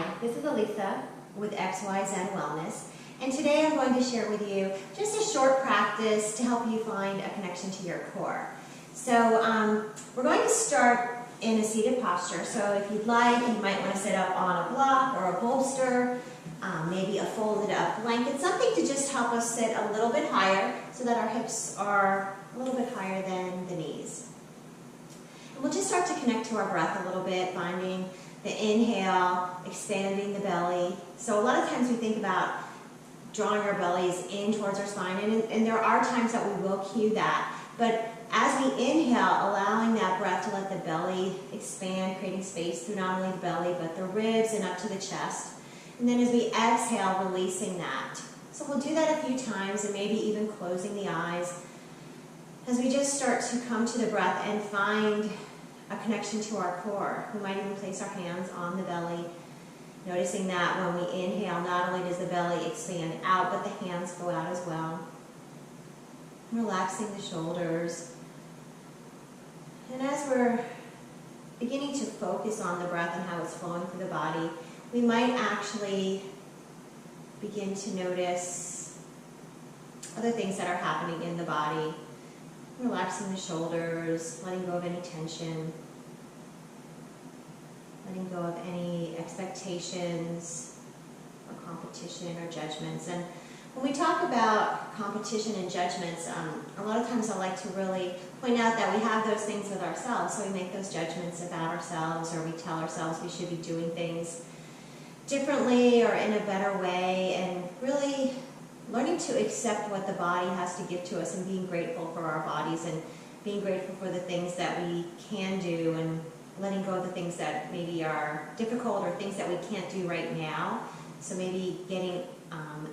Hi, this is Elisa with XYZ Wellness, and today I'm going to share with you just a short practice to help you find a connection to your core. So we're going to start in a seated posture, so if you'd like, you might want to sit up on a block or a bolster, maybe a folded up blanket, something to just help us sit a little bit higher so that our hips are a little bit higher than the knees. And we'll just start to connect to our breath a little bit, finding the inhale, expanding the belly. So a lot of times we think about drawing our bellies in towards our spine, and there are times that we will cue that. But as we inhale, allowing that breath to let the belly expand, creating space through not only the belly, but the ribs and up to the chest. And then as we exhale, releasing that. So we'll do that a few times, and maybe even closing the eyes as we just start to come to the breath and find a connection to our core. We might even place our hands on the belly, noticing that when we inhale, not only does the belly expand out, but the hands go out as well. Relaxing the shoulders. And as we're beginning to focus on the breath and how it's flowing through the body, we might actually begin to notice other things that are happening in the body. Relaxing the shoulders, letting go of any tension, letting go of any expectations or competition or judgments. And when we talk about competition and judgments, a lot of times I like to really point out that we have those things with ourselves. So we make those judgments about ourselves, or we tell ourselves we should be doing things differently or in a better way, and really learning to accept what the body has to give to us and being grateful for our bodies and being grateful for the things that we can do, and letting go of the things that maybe are difficult or things that we can't do right now. So maybe getting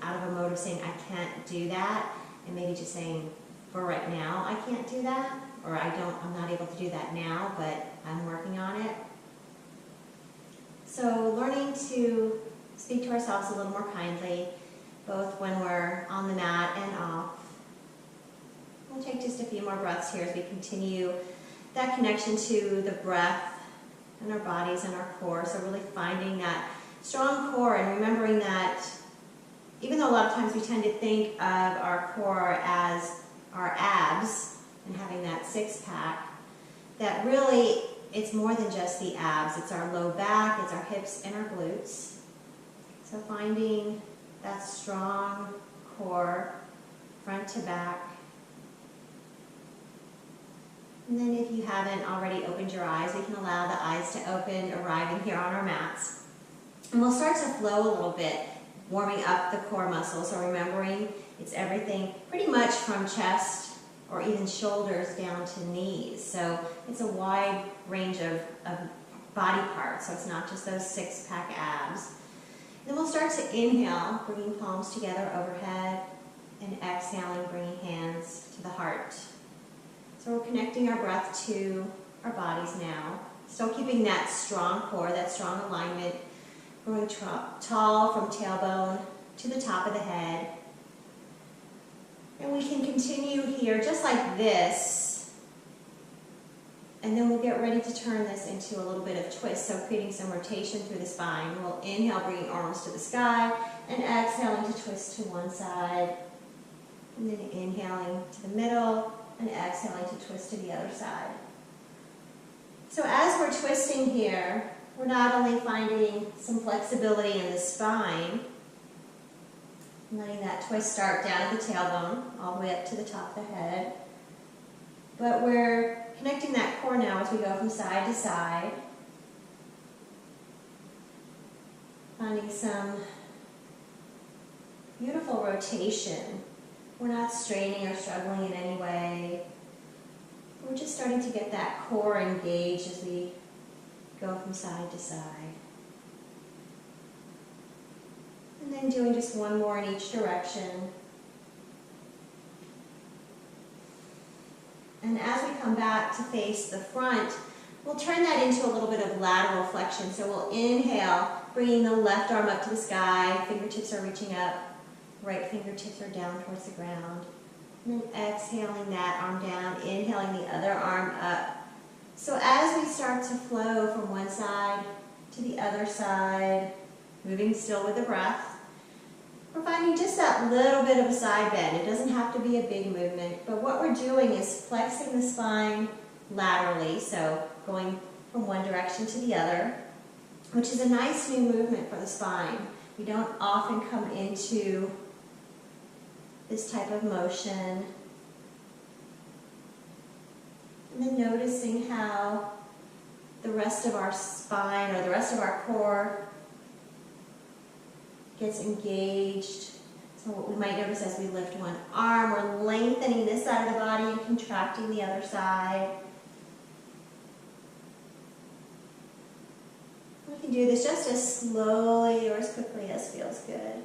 out of a mode of saying I can't do that, and maybe just saying for right now I can't do that, or I'm not able to do that now, but I'm working on it. So learning to speak to ourselves a little more kindly, both when we're on the mat and off. We'll take just a few more breaths here as we continue that connection to the breath and our bodies and our core. So really finding that strong core and remembering that even though a lot of times we tend to think of our core as our abs and having that six-pack, that really it's more than just the abs. It's our low back, it's our hips and our glutes. So finding that strong core, front to back. And then if you haven't already opened your eyes, we can allow the eyes to open, arriving here on our mats. And we'll start to flow a little bit, warming up the core muscles. So remembering it's everything pretty much from chest or even shoulders down to knees. So it's a wide range of body parts. So it's not just those six-pack abs. Then we'll start to inhale, bringing palms together overhead, and exhaling, bringing hands to the heart. So we're connecting our breath to our bodies now, still keeping that strong core, that strong alignment, growing tall from tailbone to the top of the head. And we can continue here just like this, and then we'll get ready to turn this into a little bit of twist, so creating some rotation through the spine. We'll inhale, bringing arms to the sky, and exhaling to twist to one side, and then inhaling to the middle, and exhaling to twist to the other side. So as we're twisting here, we're not only finding some flexibility in the spine, letting that twist start down at the tailbone, all the way up to the top of the head, but we're connecting that core now as we go from side to side, finding some beautiful rotation. We're not straining or struggling in any way. We're just starting to get that core engaged as we go from side to side. And then doing just one more in each direction. And as we come back to face the front, we'll turn that into a little bit of lateral flexion. So we'll inhale, bringing the left arm up to the sky, fingertips are reaching up, right fingertips are down towards the ground. And then exhaling that arm down, inhaling the other arm up. So as we start to flow from one side to the other side, moving still with the breath. We're finding just that little bit of a side bend. It doesn't have to be a big movement, but what we're doing is flexing the spine laterally, so going from one direction to the other, which is a nice new movement for the spine. We don't often come into this type of motion. And then noticing how the rest of our spine or the rest of our core gets engaged. So what we might notice as we lift one arm, we're lengthening this side of the body and contracting the other side. We can do this just as slowly or as quickly as feels good.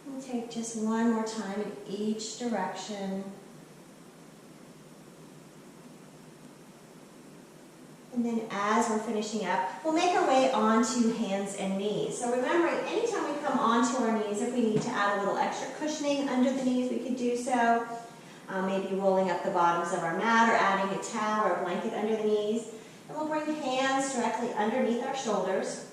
We'll take just one more time in each direction. And then as we're finishing up, we'll make our way onto hands and knees. So remembering, anytime we come onto our knees, if we need to add a little extra cushioning under the knees, we could do so. Maybe rolling up the bottoms of our mat or adding a towel or a blanket under the knees. And we'll bring hands directly underneath our shoulders,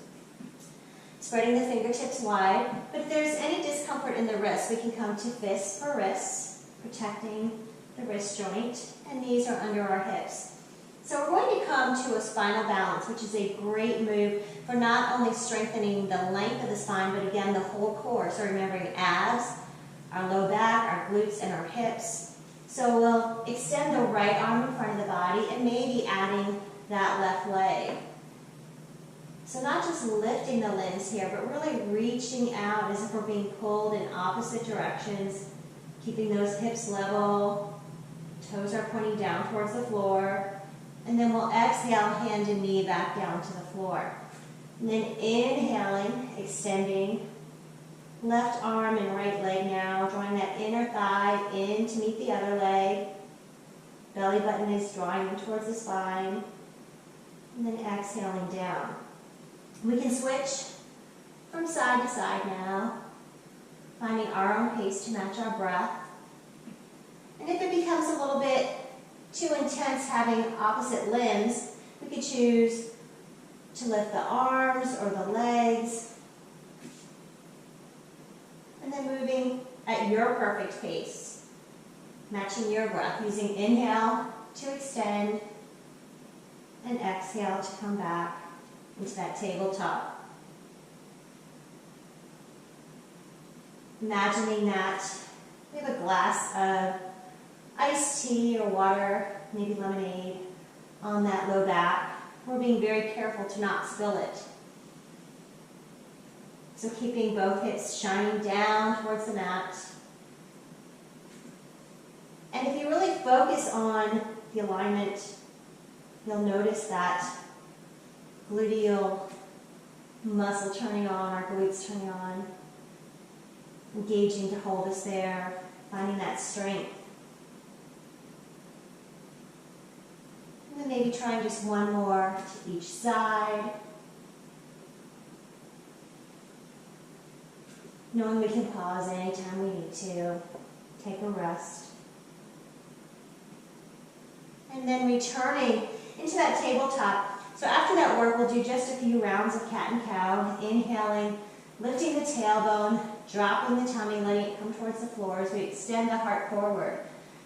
spreading the fingertips wide. But if there's any discomfort in the wrists, we can come to fists for wrists, protecting the wrist joint, and knees are under our hips. So we're going to come to a spinal balance, which is a great move for not only strengthening the length of the spine, but again, the whole core. So remembering abs, our low back, our glutes, and our hips. So we'll extend the right arm in front of the body and maybe adding that left leg. So not just lifting the limbs here, but really reaching out as if we're being pulled in opposite directions, keeping those hips level, toes are pointing down towards the floor. And then we'll exhale, hand and knee back down to the floor. And then inhaling, extending, left arm and right leg now, drawing that inner thigh in to meet the other leg. Belly button is drawing in towards the spine. And then exhaling down. We can switch from side to side now, finding our own pace to match our breath. And if it becomes a little bit too intense having opposite limbs, we could choose to lift the arms or the legs. And then moving at your perfect pace, matching your breath, using inhale to extend and exhale to come back into that tabletop. Imagining that we have a glass of iced tea or water, maybe lemonade, on that low back. We're being very careful to not spill it. So keeping both hips shining down towards the mat. And if you really focus on the alignment, you'll notice that gluteal muscle turning on, our glutes turning on, engaging to hold us there, finding that strength. And then maybe trying just one more to each side. Knowing we can pause anytime we need to. Take a rest. And then returning into that tabletop. So after that work, we'll do just a few rounds of cat and cow. Inhaling, lifting the tailbone, dropping the tummy, letting it come towards the floor as we extend the heart forward.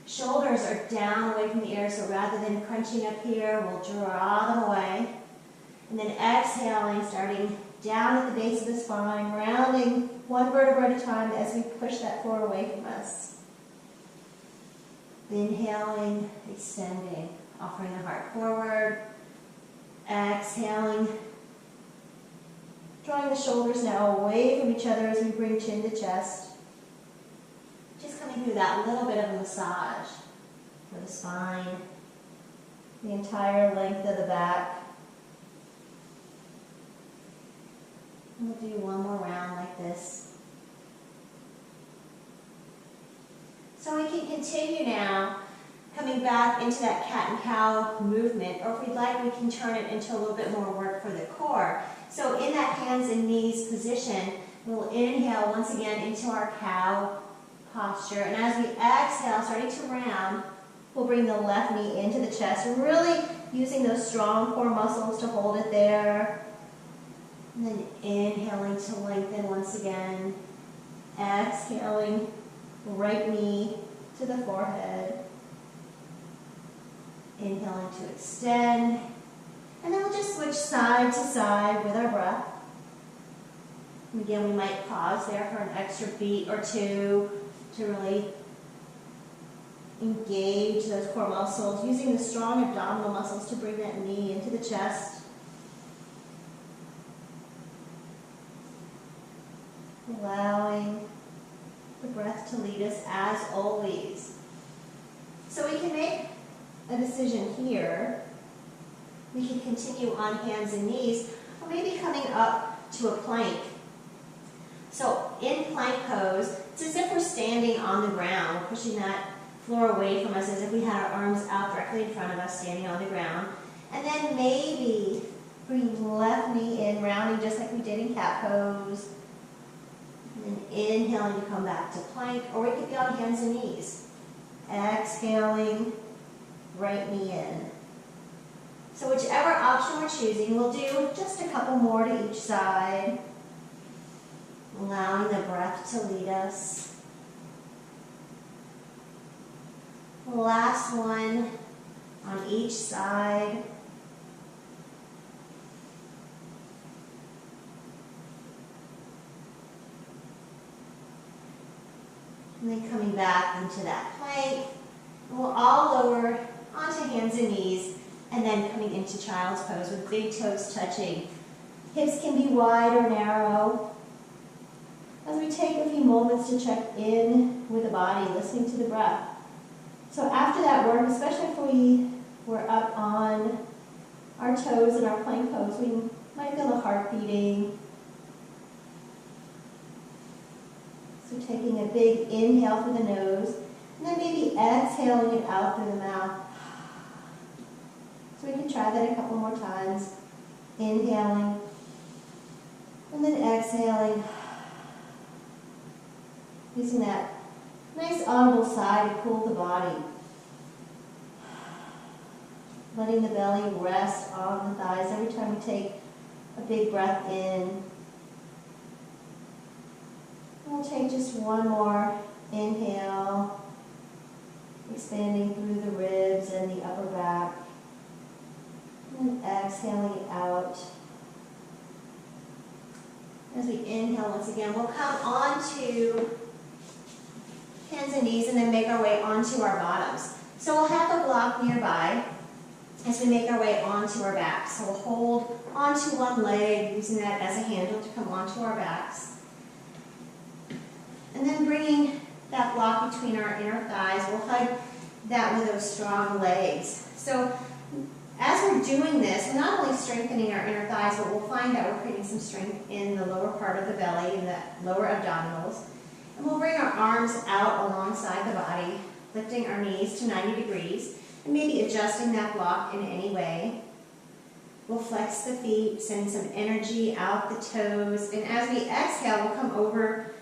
Shoulders are down away from the ear, so rather than crunching up here, we'll draw them away. And then exhaling, starting down at the base of the spine, rounding one vertebra at a time as we push that floor away from us. Inhaling, extending, offering the heart forward. Exhaling, drawing the shoulders now away from each other as we bring chin to chest. Just coming through that little bit of a massage for the spine, the entire length of the back. We'll do one more round like this. So we can continue now, coming back into that cat and cow movement, or if we'd like, we can turn it into a little bit more work for the core. So in that hands and knees position, we'll inhale once again into our cow posture, and as we exhale, starting to round, we'll bring the left knee into the chest, really using those strong core muscles to hold it there. And then inhaling to lengthen once again. Exhaling, right knee to the forehead. Inhaling to extend. And then we'll just switch side to side with our breath. And again, we might pause there for an extra beat or two to really engage those core muscles, using the strong abdominal muscles to bring that knee into the chest. Allowing the breath to lead us as always. So we can make a decision here. We can continue on hands and knees, or maybe coming up to a plank. So in plank pose, it's as if we're standing on the ground. We're pushing that floor away from us as if we had our arms out directly in front of us, standing on the ground. And then maybe bring left knee in, rounding just like we did in cat pose. And then inhaling to come back to plank, or we could be on hands and knees. Exhaling, right knee in. So whichever option we're choosing, we'll do just a couple more to each side. Allowing the breath to lead us. Last one on each side. And then coming back into that plank. And we'll all lower onto hands and knees, and then coming into child's pose with big toes touching. Hips can be wide or narrow. As we take a few moments to check in with the body, listening to the breath. So after that work, especially if we were up on our toes in our plank pose, we might feel the heart beating. So taking a big inhale through the nose, and then maybe exhaling it out through the mouth. So we can try that a couple more times. Inhaling, and then exhaling. Using that nice audible sigh to cool the body. Letting the belly rest on the thighs every time we take a big breath in. We'll take just one more inhale, expanding through the ribs and the upper back. And exhaling it out. As we inhale once again, we'll come onto hands and knees and then make our way onto our bottoms. So we'll have a block nearby as we make our way onto our backs. So we'll hold onto one leg, using that as a handle to come onto our backs. And then bringing that block between our inner thighs, we'll hug that with those strong legs. So as we're doing this, we're not only strengthening our inner thighs, but we'll find that we're creating some strength in the lower part of the belly, in the lower abdominals. And we'll bring our arms out alongside the body, lifting our knees to 90 degrees, and maybe adjusting that block in any way. We'll flex the feet, send some energy out the toes, and as we exhale, we'll come over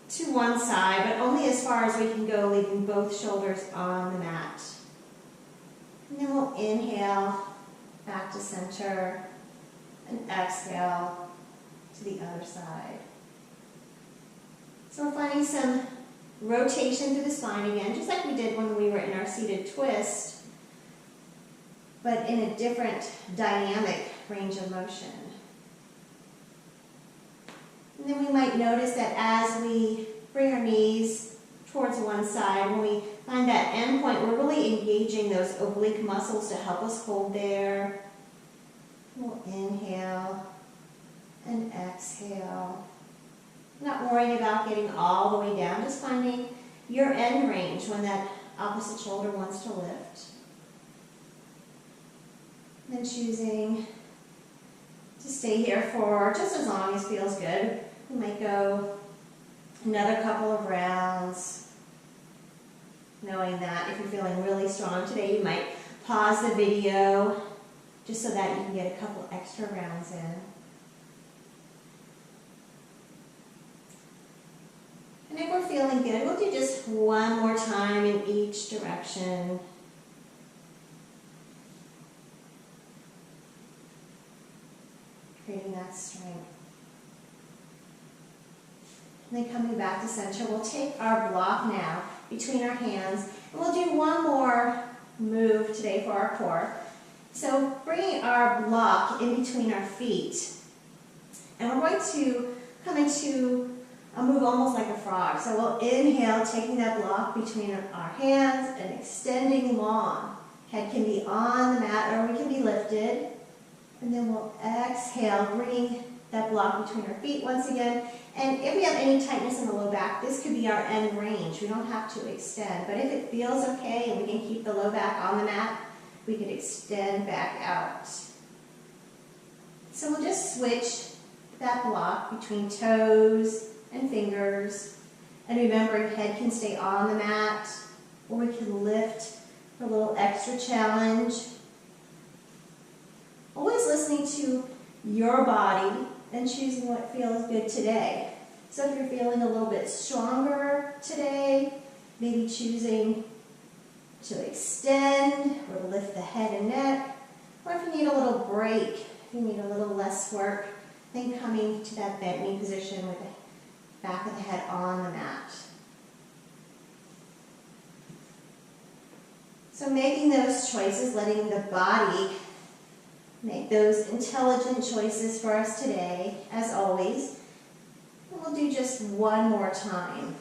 to one side, but only as far as we can go, leaving both shoulders on the mat. And then we'll inhale back to center, and exhale to the other side. So we're finding some rotation through the spine again, just like we did when we were in our seated twist, but in a different dynamic range of motion. And then we might notice that as we bring our knees towards one side, when we find that end point, we're really engaging those oblique muscles to help us hold there. We'll inhale and exhale. Not worrying about getting all the way down, just finding your end range when that opposite shoulder wants to lift. And then choosing to stay here for just as long as feels good. We might go another couple of rounds, knowing that if you're feeling really strong today, you might pause the video just so that you can get a couple extra rounds in. And if we're feeling good, we'll do just one more time in each direction. Creating that strength. And then coming back to center, we'll take our block now between our hands, and we'll do one more move today for our core. So bringing our block in between our feet, and we're going to come into a move almost like a frog. So we'll inhale, taking that block between our hands and extending long. Head can be on the mat or we can be lifted. And then we'll exhale, bringing that block between our feet once again. And if we have any tightness in the low back, this could be our end range. We don't have to extend. But if it feels okay and we can keep the low back on the mat, we could extend back out. So we'll just switch that block between toes and fingers. And remember, your head can stay on the mat, or we can lift for a little extra challenge. Always listening to your body and choosing what feels good today. So if you're feeling a little bit stronger today, maybe choosing to extend or lift the head and neck, or if you need a little break, if you need a little less work, then coming to that bent knee position with the back of the head on the mat. So making those choices, letting the body make those intelligent choices for us today, as always. And we'll do just one more time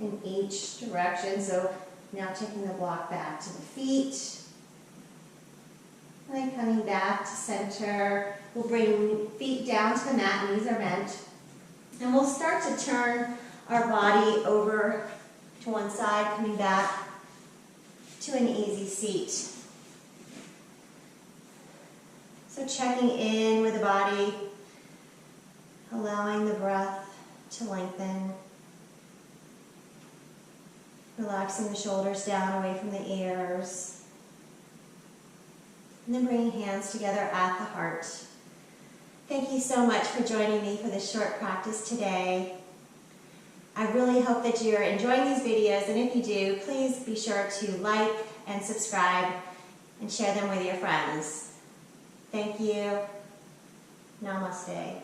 in each direction. So now taking the block back to the feet. And then coming back to center. We'll bring feet down to the mat, knees are bent. And we'll start to turn our body over to one side, coming back to an easy seat. So checking in with the body, allowing the breath to lengthen, relaxing the shoulders down away from the ears, and then bringing hands together at the heart. Thank you so much for joining me for this short practice today. I really hope that you're enjoying these videos, and if you do, please be sure to like and subscribe and share them with your friends. Thank you. Namaste.